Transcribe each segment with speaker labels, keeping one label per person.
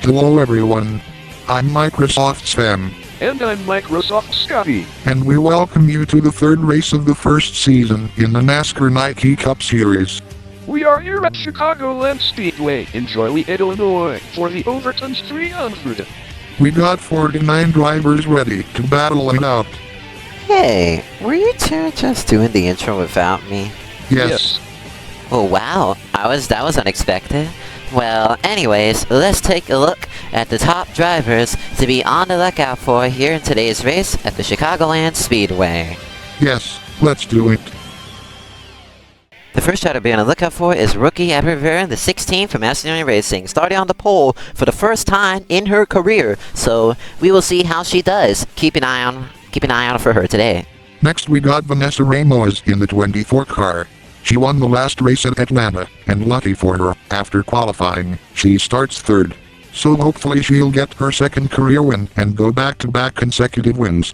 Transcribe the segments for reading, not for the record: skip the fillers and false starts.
Speaker 1: Hello everyone. I'm Microsoft Sam.
Speaker 2: And I'm Microsoft Scotty.
Speaker 1: And we welcome you to the third race of the first season in the Nascar Nike Cup Series.
Speaker 2: We are here at Chicagoland Speedway in Joliet, Illinois for the Overton's 300.
Speaker 1: We got 49 drivers ready to battle it out.
Speaker 3: Hey, were you two just doing the intro without me?
Speaker 1: Yes.
Speaker 3: Oh wow, that was unexpected. Well, anyways, let's take a look at the top drivers to be on the lookout for here in today's race at the Chicagoland Speedway.
Speaker 1: Yes, let's do it.
Speaker 3: The first driver to be on the lookout for is rookie Abby Rivera, the 16 from Macedonia Racing, starting on the pole for the first time in her career. So we will see how she does. Keep an eye out for her today.
Speaker 1: Next we got Vanessa Ramos in the 24 car. She won the last race at Atlanta, and lucky for her, after qualifying, she starts third. So hopefully she'll get her second career win and go back-to-back consecutive wins.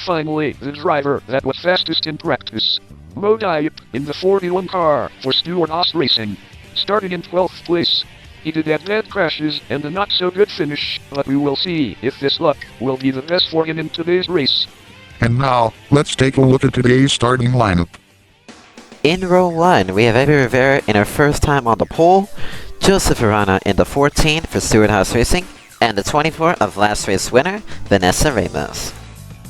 Speaker 2: Finally, the driver that was fastest in practice, Mo Diop, in the 41 car for Stewart Haas Racing, starting in 12th place. He did have bad crashes and a not-so-good finish, but we will see if this luck will be the best for him in today's race.
Speaker 1: And now, let's take a look at today's starting lineup.
Speaker 3: In row 1, we have Abby Rivera in her first time on the pole, Joseph Arana in the 14 for Stewart Haas Racing, and the 24 of last race winner, Vanessa Ramos.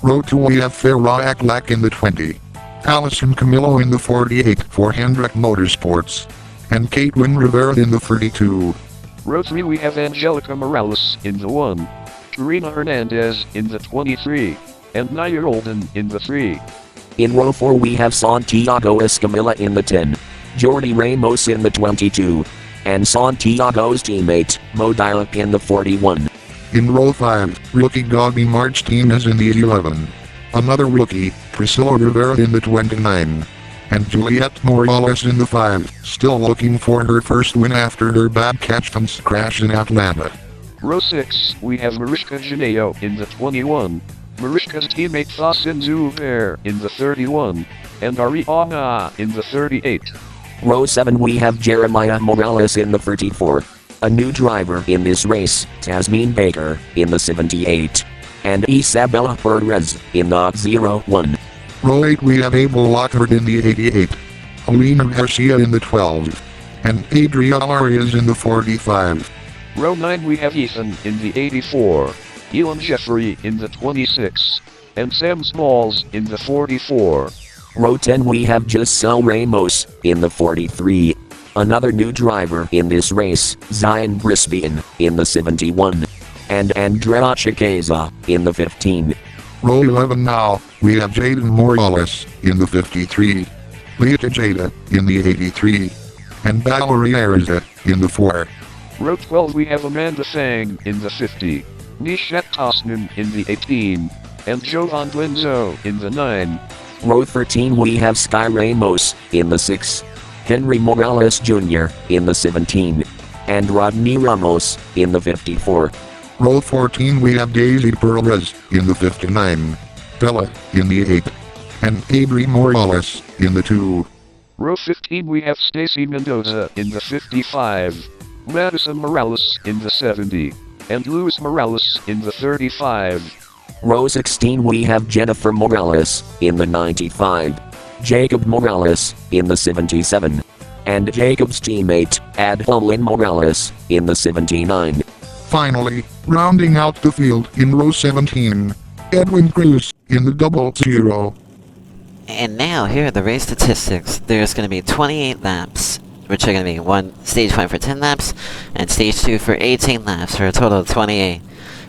Speaker 1: Row 2 we have Farah Aklak in the 20, Allison Camillo in the 48 for Hendrick Motorsports, and Caitlin Rivera in the 32.
Speaker 2: Row 3 we have Angelica Morales in the 1, Karina Hernandez in the 23, and Naya Olden in the 3.
Speaker 4: In row 4 we have Santiago Escamilla in the 10, Jordi Ramos in the 22, and Santiago's teammate, Mo Diop in the 41.
Speaker 1: In row 5, rookie Gabi Martinez in the 11, another rookie, Priscilla Rivera in the 29, and Juliette Morales in the 5, still looking for her first win after her bad catch-fence crash in Atlanta.
Speaker 2: Row 6, we have Mariska Janeo in the 21, Mariska's teammate Fasin Zubair in the 31, and Ariana in the 38.
Speaker 4: Row 7 we have Jeremiah Morales in the 34, a new driver in this race, Tasmin Baker in the 78, and Isabella Perez in the 01.
Speaker 1: Row 8 we have Abel Lockhart in the 88, Alina Garcia in the 12, and Adria Arias in the 45.
Speaker 2: Row 9 we have Ethan in the 84, Elon Jeffrey in the 26, and Sam Smalls in the 44.
Speaker 4: Row 10 we have Giselle Ramos in the 43, another new driver in this race, Zion Brisbane in the 71, and Andrea Chiqueza in the 15.
Speaker 1: Row 11 now, we have Jaden Morales in the 53, Leah Jada in the 83, and Valerie Arza in the 4.
Speaker 2: Row 12 we have Amanda Fang in the 50, Nishat Tosman in the 18, and Jovan Glenzo in the 9.
Speaker 4: Row 13 we have Sky Ramos in the 6, Henry Morales Jr. in the 17, and Rodney Ramos in the 54.
Speaker 1: Row 14 we have Daisy Perez in the 59, Bella in the 8, and Avery Morales in the 2.
Speaker 2: Row 15 we have Stacy Mendoza in the 55, Madison Morales in the 70, and Luis Morales in the 35.
Speaker 4: Row 16 we have Jennifer Morales in the 95, Jacob Morales in the 77, and Jacob's teammate, Adolin Morales in the 79.
Speaker 1: Finally, rounding out the field in row 17, Edwin Cruz in the 00.
Speaker 3: And now, here are the race statistics. There's going to be 28 laps, which are going to be stage 1 for 10 laps, and stage 2 for 18 laps, for a total of 28.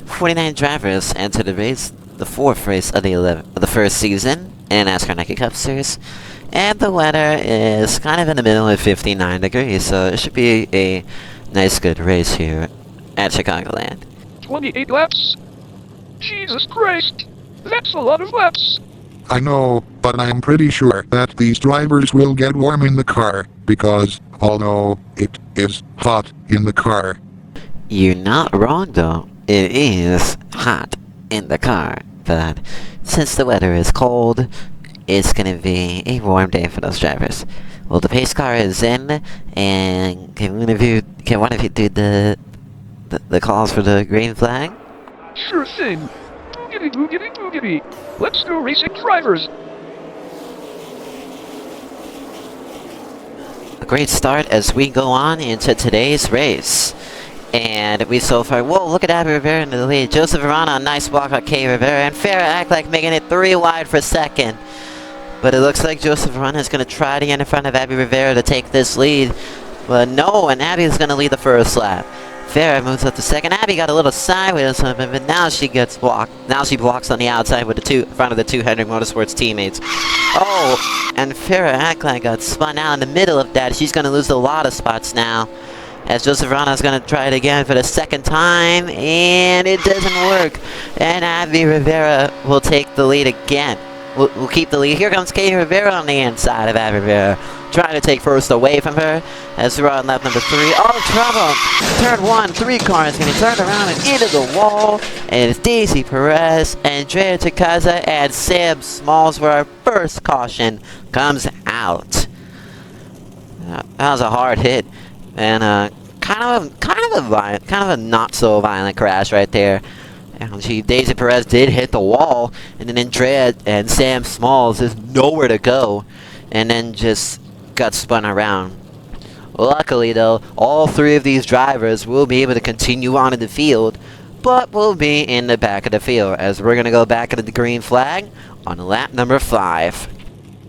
Speaker 3: 49 drivers enter the race, the 4th race of the first season in NASCAR Nike Cup Series, and the weather is kind of in the middle of 59 degrees, so it should be a nice good race here at Chicagoland.
Speaker 2: 28 laps? Jesus Christ! That's a lot of laps!
Speaker 1: I know, but I'm pretty sure that these drivers will get warm in the car, because, although it is hot in the car.
Speaker 3: You're not wrong though, it is hot in the car, but since the weather is cold, it's gonna be a warm day for those drivers. Well, the pace car is in, and can one of you do the the calls for the green flag?
Speaker 2: Sure thing. Boogity, boogity, boogity. Let's go racing drivers.
Speaker 3: A great start as we go on into today's race. And we so far, whoa, look at Abby Rivera in the lead. Joseph Verona, a nice walk on Kate Rivera. And Farah act like making it 3 wide for second. But it looks like Joseph Verona is going to try to get in front of Abby Rivera to take this lead. But no, and Abby is going to lead the first lap. Farah moves up to second. Abby got a little sideways on him, but now she gets blocked. Now she blocks on the outside with the in front of the 2 Hendrick Motorsports teammates. Oh, and Farah act like got spun out in the middle of that. She's going to lose a lot of spots now. As Joseph Verona is going to try it again for the second time, and it doesn't work. And Abby Rivera will take the lead again. We'll keep the lead. Here comes Katie Rivera on the inside of Abby Rivera, trying to take first away from her. As we're on lap number 3. Oh, trouble! Turn 1, 3 cars going to turn around and into the wall. And it's Daisy Perez, Andrea Chicaza, and Sam Smalls for our first caution comes out. That was a hard hit. And kind of a not so violent crash right there. And Daisy Perez did hit the wall, and then Andrea and Sam Smalls is nowhere to go, and then just got spun around. Luckily though, all 3 of these drivers will be able to continue on in the field, but will be in the back of the field as we're gonna go back into the green flag on lap number 5.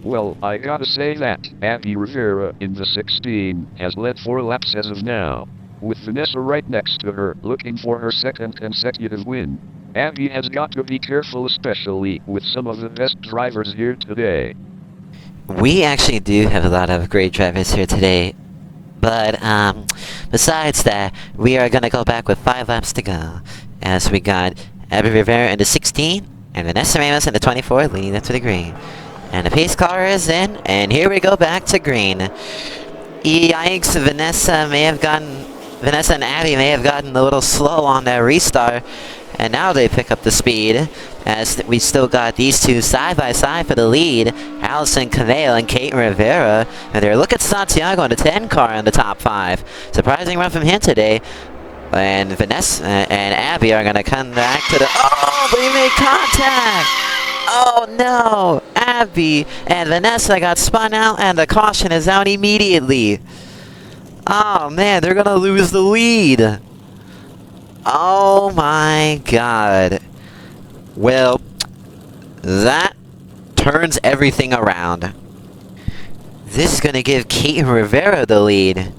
Speaker 2: Well, I gotta say that Abby Rivera in the 16 has led 4 laps as of now, with Vanessa right next to her looking for her second consecutive win. Abby has got to be careful, especially with some of the best drivers here today.
Speaker 3: We actually do have a lot of great drivers here today, but besides that, we are gonna go back with 5 laps to go, as we got Abby Rivera in the 16 and Vanessa Ramos in the 24 leading up to the green. And the pace car is in, and here we go back to green. Yikes, Vanessa and Abby may have gotten a little slow on their restart, and now they pick up the speed, as we still got these 2 side by side for the lead, Allison Cavale and Kate Rivera, and they're looking at Santiago in the 10 car in the top 5. Surprising run from him today, and Vanessa and Abby are gonna come back to the, oh, they made contact! Oh no! Abby and Vanessa got spun out, and the caution is out immediately. Oh man, they're gonna lose the lead. Oh my god. Well, that turns everything around. This is gonna give Kate Rivera the lead.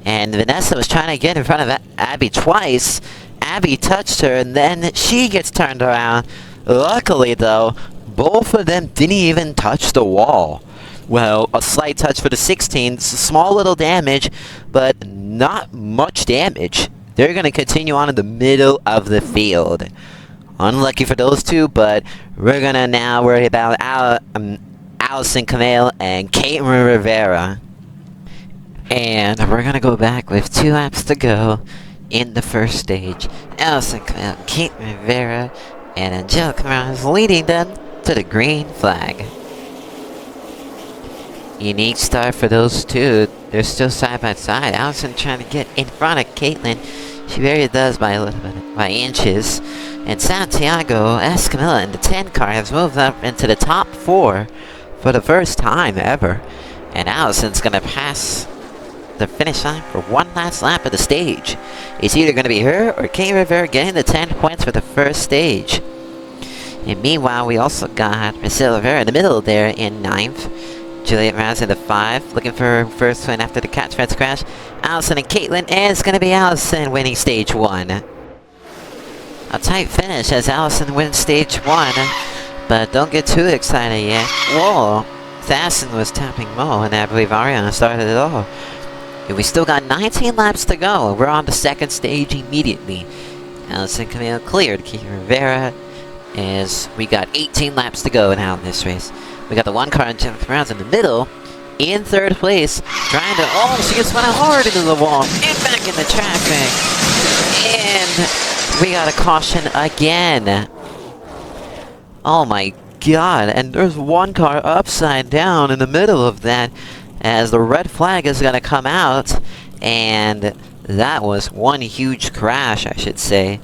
Speaker 3: And Vanessa was trying to get in front of Abby twice. Abby touched her, and then she gets turned around. Luckily though, both of them didn't even touch the wall. Well, a slight touch for the 16, small little damage, but not much damage. They're going to continue on in the middle of the field. Unlucky for those 2, but we're going to now worry about Allison Camille and Kate Rivera. And we're going to go back with 2 laps to go in the first stage. Allison Camille, Kate Rivera, and Angelica Cameron is leading them to the green flag. Unique start for those 2. They're still side by side. Allison trying to get in front of Caitlin. She really does by a little bit, by inches. And Santiago Escamilla in the 10 car has moved up into the top 4 for the first time ever. And Allison's gonna pass the finish line for one last lap of the stage. It's either gonna be her or Kate Rivera getting the 10 points for the first stage. And meanwhile, we also got Priscilla Rivera in the middle there in 9th. Juliet Rouse in the 5, looking for her first win after the catch fence crash. Allison and Caitlin, and it's going to be Allison winning stage 1. A tight finish as Allison wins stage 1, but don't get too excited yet. Whoa, Assassin was tapping Mo, and I believe Ariana started it all. And we still got 19 laps to go. We're on the second stage immediately. Allison Camille cleared. Kate Rivera as we got 18 laps to go now in this race. We got the 1 car and Jennifer Brown's in the middle, in 3rd place, trying to, oh, she gets spun hard into the wall, and back in the traffic, and we got a caution again. Oh my god, and there's 1 car upside down in the middle of that, as the red flag is going to come out, and That was one huge crash, I should say.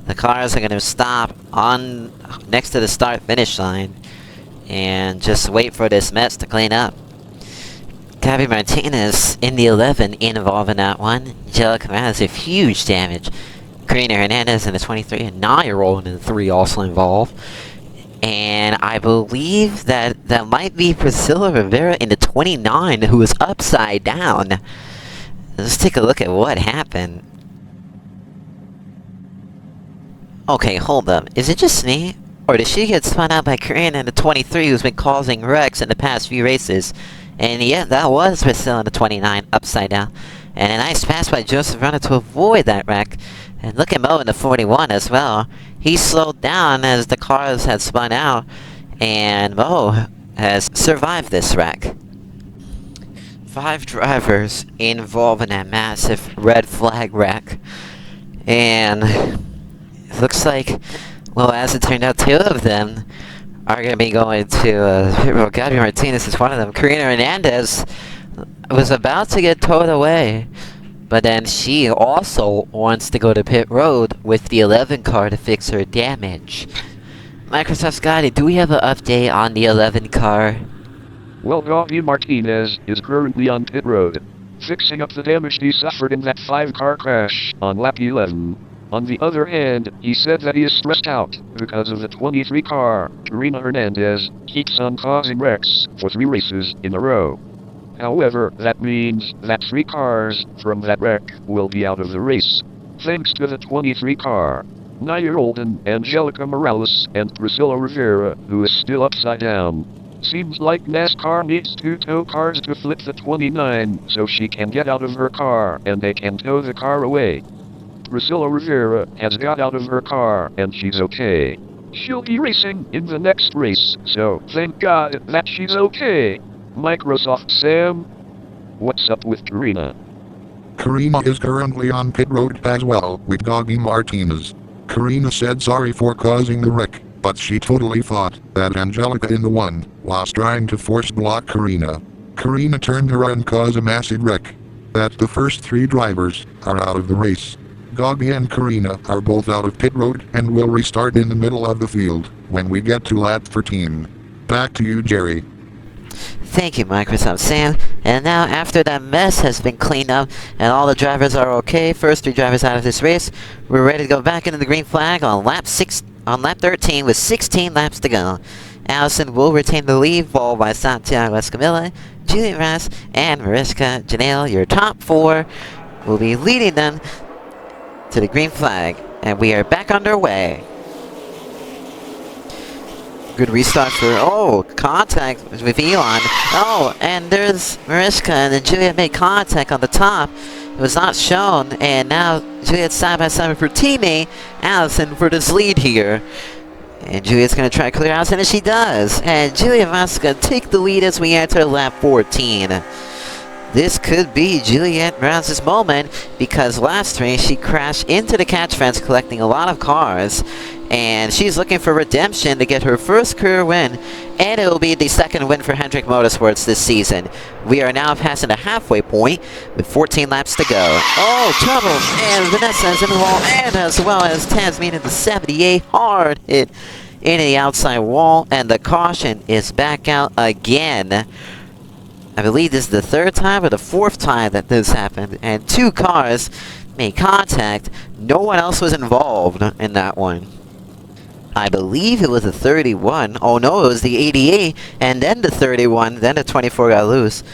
Speaker 3: The cars are going to stop on next to the start-finish line and just wait for this mess to clean up. Gabby Martinez in the 11 involved in that one. Angelica Raz with huge damage. Karina Hernandez in the 23 and Naya rolling in the 3 also involved. And I believe that might be Priscilla Rivera in the 29 who was upside down. Let's take a look at what happened. Okay, hold up. Is it just me? Or did she get spun out by Karina in the 23 who's been causing wrecks in the past few races? And yeah, that was Priscilla in the 29 upside down. And a nice pass by Joseph Runner to avoid that wreck. And look at Mo in the 41 as well. He slowed down as the cars had spun out. And Mo has survived this wreck. 5 drivers involved in that massive red flag wreck. And it looks like, well, as it turned out, 2 of them are going to be going to, Gabby Martinez is one of them. Karina Hernandez was about to get towed away, but then she also wants to go to pit road with the 11 car to fix her damage. Microsoft Scotty, do we have an update on the 11 car?
Speaker 2: Well, Gabby Martinez is currently on pit road, fixing up the damage he suffered in that 5-car crash on lap 11. On the other hand, he said that he is stressed out because of the 23 car, Karina Hernandez, keeps on causing wrecks for 3 races in a row. However, that means that 3 cars from that wreck will be out of the race, thanks to the 23 car. Naya Olden, Angelica Morales, and Priscilla Rivera, who is still upside down. Seems like Nascar needs 2 tow cars to flip the 29 so she can get out of her car and they can tow the car away. Priscilla Rivera has got out of her car and she's okay. She'll be racing in the next race, so thank God that she's okay. Microsoft Sam, what's up with Karina?
Speaker 1: Karina is currently on pit road as well with Gabby Martinez. Karina said sorry for causing the wreck, but she totally thought that Angelica in the 1 was trying to force block Karina. Karina turned her and caused a massive wreck. That the first 3 drivers are out of the race. Gabby and Karina are both out of pit road and will restart in the middle of the field when we get to lap 13. Back to you, Jerry.
Speaker 3: Thank you, Microsoft Sam. And now, after that mess has been cleaned up and all the drivers are okay, first 3 drivers out of this race, we're ready to go back into the green flag on lap 13 with 16 laps to go. Allison will retain the lead, followed by Santiago Escamilla, Juliet Ras, and Mariska Janelle. Your top 4 will be leading them to the green flag, and we are back underway. Good restart for, contact with Elon. And there's Mariska, and then Juliet made contact on the top. It was not shown, and now Juliet's side by side with her teammate, Allison, for this lead here. And Juliet's going to try to clear Allison, and she does. And Juliet Ras going to take the lead as we enter lap 14. This could be Juliet Rouse's moment, because last race she crashed into the catch fence collecting a lot of cars, and she's looking for redemption to get her first career win, and it will be the 2nd win for Hendrick Motorsports this season. We are now passing the halfway point with 14 laps to go. Trouble! And Vanessa is in the wall, and as well as Tasmania in the 78, hard hit into the outside wall, and the caution is back out again. I believe this is the 3rd time or the 4th time that this happened, and 2 cars made contact. No one else was involved in that one. I believe it was the 31. Oh no, it was the 88, and then the 31, then the 24 got loose.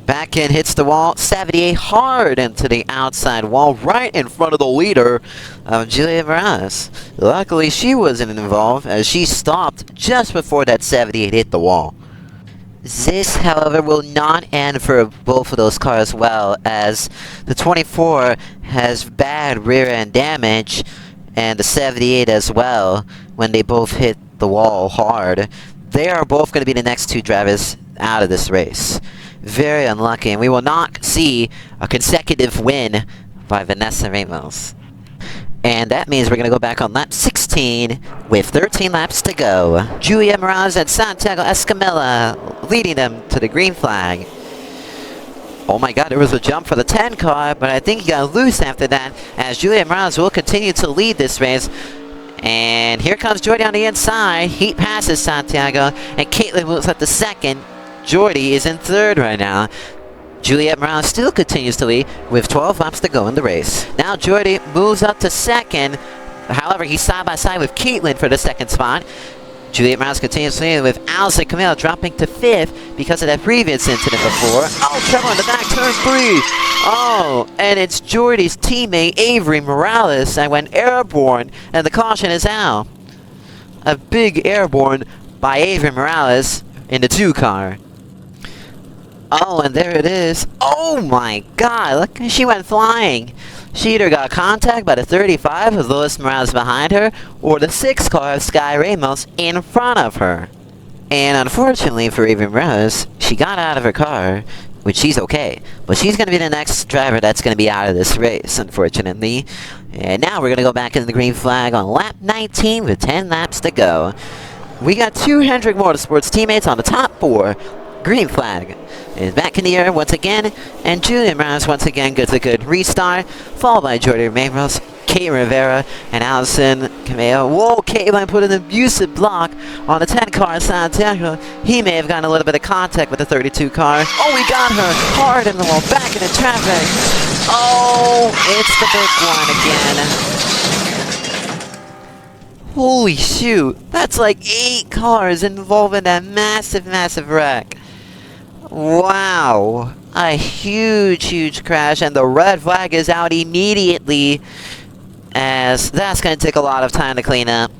Speaker 3: Back in, hits the wall, 78 hard into the outside wall, right in front of the leader of Julia Varas. Luckily, she wasn't involved, as she stopped just before that 78 hit the wall. This, however, will not end for both of those cars well, as the 24 has bad rear end damage, and the 78 as well, when they both hit the wall hard. They are both going to be the next 2 drivers out of this race. Very unlucky, and we will not see a consecutive win by Vanessa Ramos. And that means we're going to go back on lap 16 with 13 laps to go. Julia Moraz and Santiago Escamilla leading them to the green flag. Oh my god, there was a jump for the 10 car, but I think he got loose after that, as Juliet Morales will continue to lead this race. And here comes Jordy on the inside. He passes Santiago, and Caitlin moves up to second. Jordy is in third right now. Juliet Morales still continues to lead with 12 laps to go in the race. Now Jordy moves up to second. However, he's side by side with Caitlin for the second spot. Juliet Morales continues to lead with Allison Camille dropping to fifth because of that previous incident before. Oh, trouble in the back, turn 3. Oh, and it's Jordy's teammate Avery Morales that went airborne, and the caution is out. A big airborne by Avery Morales in the 2 car. Oh, and there it is. Oh my god, look, she went flying. She either got contact by the 35 with Luis Morales behind her, or the 6 car of Sky Ramos in front of her. And unfortunately for Avery Morales, she got out of her car, which she's okay. But she's going to be the next driver that's going to be out of this race, unfortunately. And now we're going to go back into the green flag on lap 19 with 10 laps to go. We got 2 Hendrick Motorsports teammates on the top 4. Green flag is back in the air once again, and Julian Morales once again gets a good restart, followed by Jordy Ramos, Kate Rivera, and Allison Cameo. Whoa, Caitlin put an abusive block on the 10 car of Santiago. He may have gotten a little bit of contact with the 32 car. Oh, we got her hard in the wall, back into traffic. Oh, it's the big one again. Holy shoot, that's like 8 cars involved in that massive wreck. Wow, a huge crash, and the red flag is out immediately, as that's going to take a lot of time to clean up.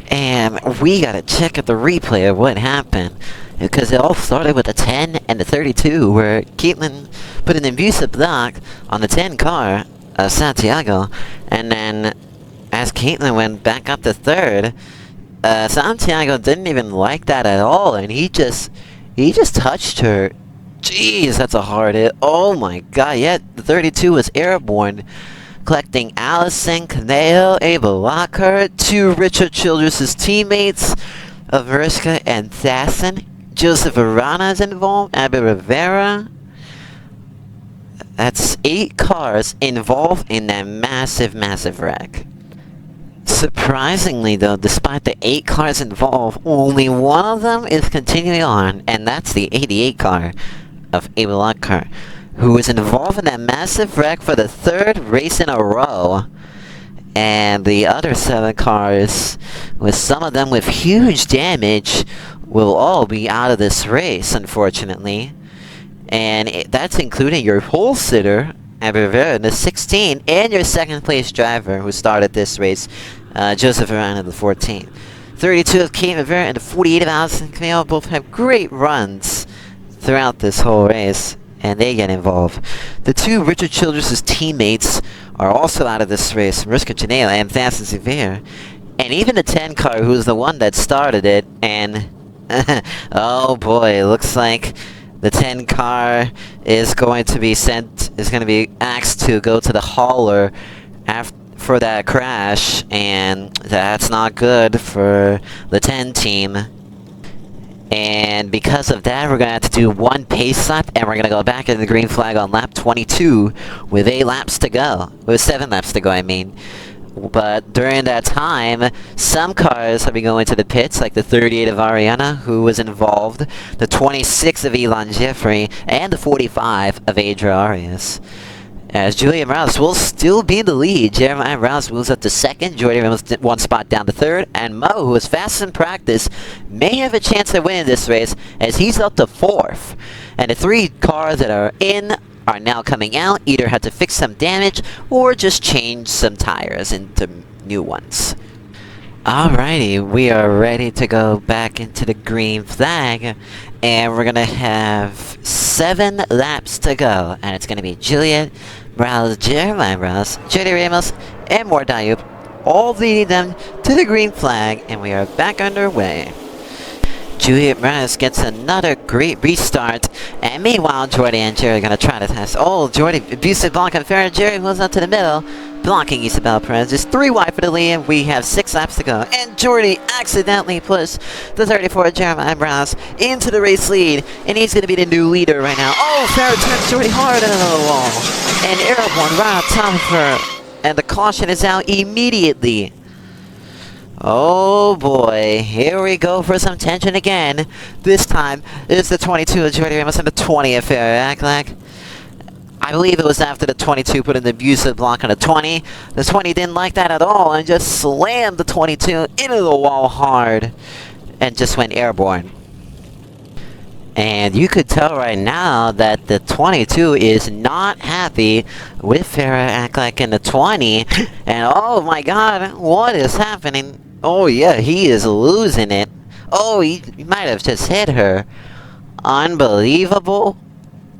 Speaker 3: And we got to check at the replay of what happened, because it all started with the 10 and the 32, where Caitlin put an abusive block on the 10 car of Santiago, and then as Caitlin went back up to third, Santiago didn't even like that at all, and he just touched her. Jeez, that's a hard hit. Oh my god, yeah, the 32 was airborne, collecting Allison, Caneo, Abel Lockhart, 2 Richard Childress' teammates of Mariska and Thasson. Joseph Arana is involved, Abby Rivera. That's 8 cars involved in that massive wreck. Surprisingly though, despite the 8 cars involved, only one of them is continuing on, and that's the 88 car of Abel Lockhart, who was involved in that massive wreck for the 3rd race in a row. And the other 7 cars, with some of them with huge damage, will all be out of this race, unfortunately. And that's including your pole sitter, Rivera in the 16, and your 2nd place driver who started this race, Joseph Arana in the 14. 32 of Kate Rivera and the 48 of Allison Camille both have great runs throughout this whole race, and they get involved. The 2 Richard Childress' teammates are also out of this race, Mariska Janela and Thasson Severe, and even the 10 car, who's the one that started it, and oh boy, it looks like the 10 car is going to be asked to go to the hauler for that crash, and that's not good for the 10 team. And because of that, we're going to have to do 1 pace lap, and we're going to go back into the green flag on lap 22 with 7 laps to go, I mean. But during that time, some cars have been going to the pits, like the 38 of Ariana, who was involved, the 26 of Elon Jeffrey, and the 45 of Adria Arias. As Julia Morales will still be in the lead, Jeremiah Morales moves up to 2nd, Jordy Ramos 1 spot down to 3rd, and Mo, who is fast in practice, may have a chance of winning this race, as he's up to 4th. And the 3 cars that are in are now coming out, either had to fix some damage or just change some tires into new ones. Alrighty, we are ready to go back into the green flag, and we're gonna have 7 laps to go, and it's gonna be Juliet Morales, Jeremiah Morales, Jody Ramos, and more Dayup, all leading them to the green flag, and we are back underway. Juliet Morales gets another great restart, and meanwhile Jordy and Jerry are going to try to test. Oh, Jordy, abusive block on Farrah. Jerry moves up to the middle, blocking Isabella Perez. Just 3 wide for the lead, and we have 6 laps to go. And Jordy accidentally pushed the 34 Jeremiah Browse into the race lead, and he's going to be the new leader right now. Oh, Farrah turns Jordy hard into the wall, and Airborne right on top of her, and the caution is out immediately. Oh boy, here we go for some tension again. This time, it's the 22 of Jordy Ramos and the 20 of Farrah Aklak. I believe it was after the 22 put in the abusive block on the 20. The 20 didn't like that at all and just slammed the 22 into the wall hard and just went airborne. And you could tell right now that the 22 is not happy with Farrah Aklak in the 20. And oh my god, what is happening? Oh yeah, he is losing it. Oh, he might have just hit her. Unbelievable.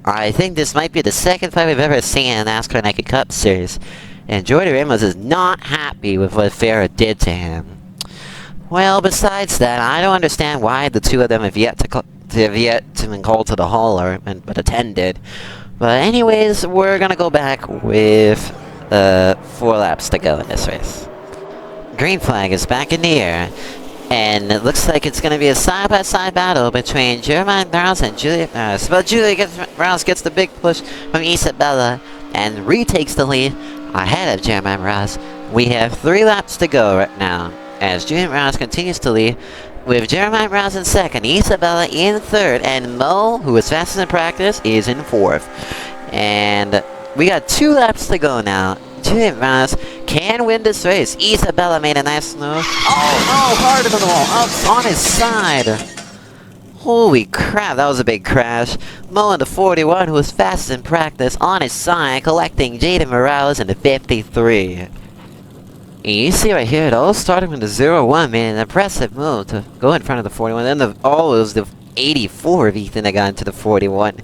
Speaker 3: I think this might be the second fight we've ever seen in the NASCAR Nike Cup Series. And Jordy Ramos is not happy with what Farrah did to him. Well, besides that, I don't understand why the two of them have yet to be called to the hall but attended. But anyways, we're gonna go back with 4 laps to go in this race. Green flag is back in the air, and it looks like it's gonna be a side-by-side battle between Jeremiah Browse and Julia Browse. But Browse gets the big push from Isabella and retakes the lead ahead of Jeremiah Browse. We have 3 laps to go right now as Julia Browse continues to lead, with Jeremiah Browse in second, Isabella in third, and Mo, who is fastest in practice, is in fourth. And we got 2 laps to go now. Julia Browse can win this race. Isabella made a nice move. Oh no, hard into the wall, up on his side. Holy crap, that was a big crash. Mo in the 41, who was fastest in practice, on his side, collecting Jaden Morales in the 53. You see right here, it all started with the 0-1, man. An impressive move to go in front of the 41. Then it was the 84 of Ethan that got into the 41.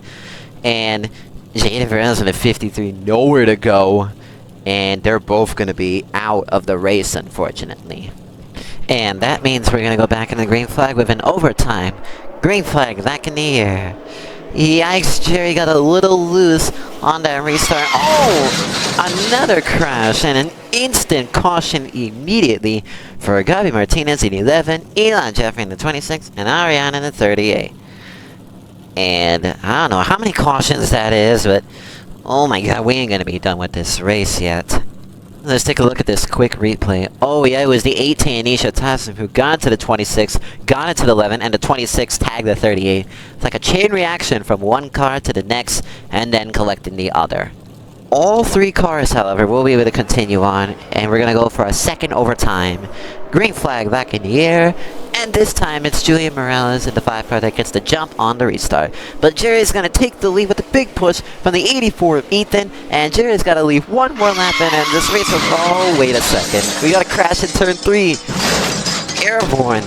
Speaker 3: And Jaden Morales in the 53, nowhere to go. And they're both going to be out of the race, unfortunately. And that means we're going to go back in the green flag with an overtime. Green flag back in the air. Yikes, Jerry got a little loose on that restart. Oh! Another crash and an instant caution immediately for Gabi Martinez in 11, Elon Jeffrey in the 26, and Ariana in the 38. And I don't know how many cautions that is, but oh my god, we ain't gonna be done with this race yet. Let's take a look at this quick replay. Oh yeah, it was the 18 Anisha Tassim who got to the 26, got into the 11, and the 26 tagged the 38. It's like a chain reaction from one car to the next, and then collecting the other. All 3 cars, however, will be able to continue on, and we're gonna go for a second overtime. Green flag back in the air, and this time it's Julia Morales in the 5 car that gets the jump on the restart. But Jerry's gonna take the lead with a big push from the 84 of Ethan, and Jerry's gotta leave 1 more lap in, and this race will... Oh, wait a second. We got a crash in turn 3. Airborne.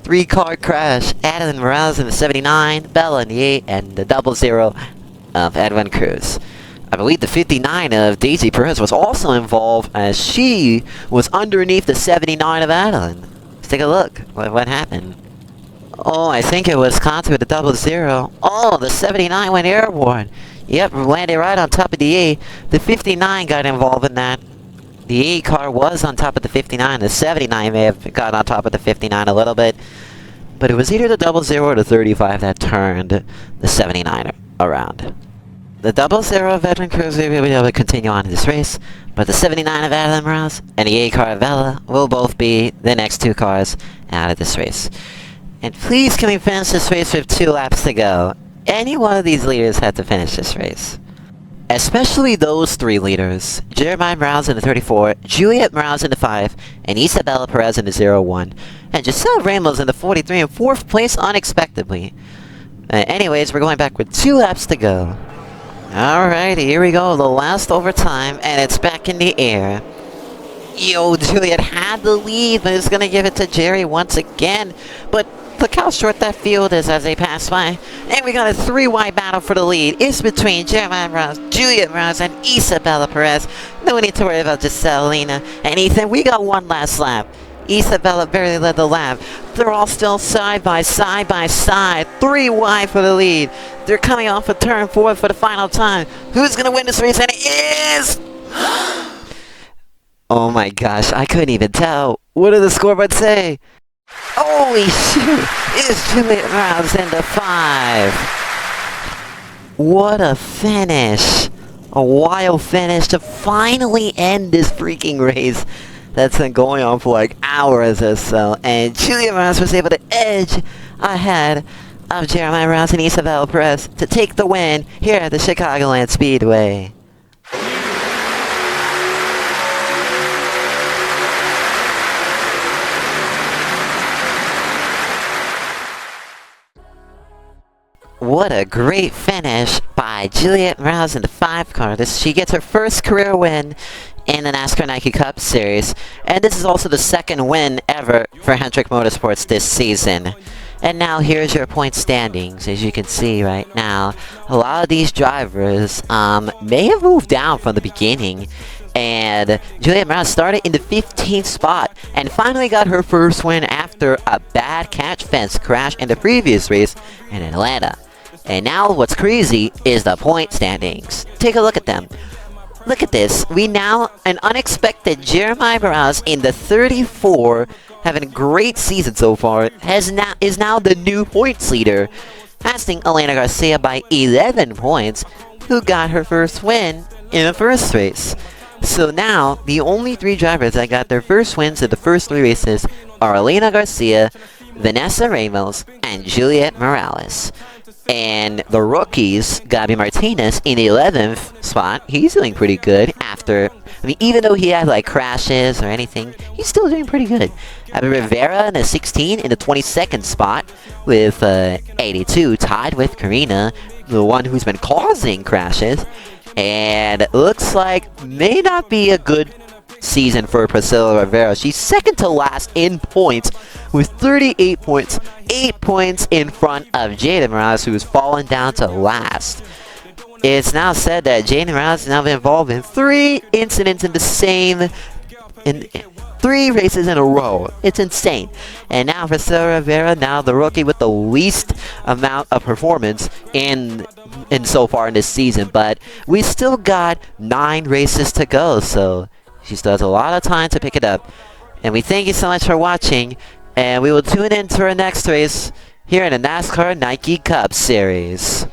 Speaker 3: 3-car crash. Adeline Morales in the 79, Bella in the 8, and the 00 of Edwin Cruz. I believe the 59 of Daisy Perez was also involved, as she was underneath the 79 of Adeline. Let's take a look. What happened? Oh, I think it was contact with the 00. Oh, the 79 went airborne. Yep, landed right on top of the 8. The 59 got involved in that. The 8 car was on top of the 59. The 79 may have got on top of the 59 a little bit. But it was either the 00 or the 35 that turned the 79 around. The 00 of Veteran Cruz will be able to continue on in this race, but the 79 of Adeline Morales and the 8 car of Bella will both be the next 2 cars out of this race. And please can we finish this race with 2 laps to go? Any one of these leaders had to finish this race. Especially those 3 leaders, Jeremiah Morales in the 34, Juliet Morales in the 5, and Isabella Perez in the 01, and Giselle Ramos in the 43 in 4th place unexpectedly. Anyways, we're going back with 2 laps to go. Alright, here we go, the last overtime, and it's back in the air. Yo, Juliet had the lead, but it's gonna give it to Jerry once again. But look how short that field is as they pass by. And we got a 3-wide battle for the lead. It's between Jeremiah Rouse, Juliet Rouse, and Isabella Perez. No need to worry about Giselle, Lena, and Ethan. We got 1 last lap. Isabella barely led the lap. They're all still side by side. 3 wide for the lead. They're coming off of turn 4 for the final time. Who's going to win this race? And it is Oh my gosh, I couldn't even tell. What did the scoreboard say? Holy shoot! It's Juliet Rouse in the 5. What a finish! A wild finish to finally end this freaking race that's been going on for like hours or so. And Juliet Rouse was able to edge ahead of Jeremiah Rouse and Isabel Perez to take the win here at the Chicagoland Speedway. What a great finish by Juliet Rouse in the 5 car. She gets her first career win in the NASCAR Nike Cup Series. And this is also the second win ever for Hendrick Motorsports this season. And now here's your point standings. As you can see right now, a lot of these drivers may have moved down from the beginning. And Juliet Rouse started in the 15th spot and finally got her first win after a bad catch fence crash in the previous race in Atlanta. And now what's crazy is the point standings. Take a look at them. Look at this. We now, an unexpected Jeremiah Rouse in the 34, having a great season so far, is now the new points leader, passing Elena Garcia by 11 points, who got her first win in the first race. So now, the only 3 drivers that got their first wins in the first 3 races are Elena Garcia, Vanessa Ramos, and Juliet Morales. And the rookies, Gabi Martinez in the 11th spot, he's doing pretty good after, even though he had like crashes or anything, he's still doing pretty good. Rivera in the 16 in the 22nd spot with 82, tied with Karina, the one who's been causing crashes. And looks like may not be a good season for Priscilla Rivera. She's second to last in points with 38 points, 8 points in front of Jaden Morales, who has fallen down to last. It's now said that Jaden Morales has now been involved in 3 incidents in the same, in 3 races in a row. It's insane. And now Priscilla Rivera, now the rookie with the least amount of performance in so far in this season, but we still got 9 races to go, so she still has a lot of time to pick it up. And we thank you so much for watching, and we will tune in to our next race here in the NASCAR Nike Cup Series.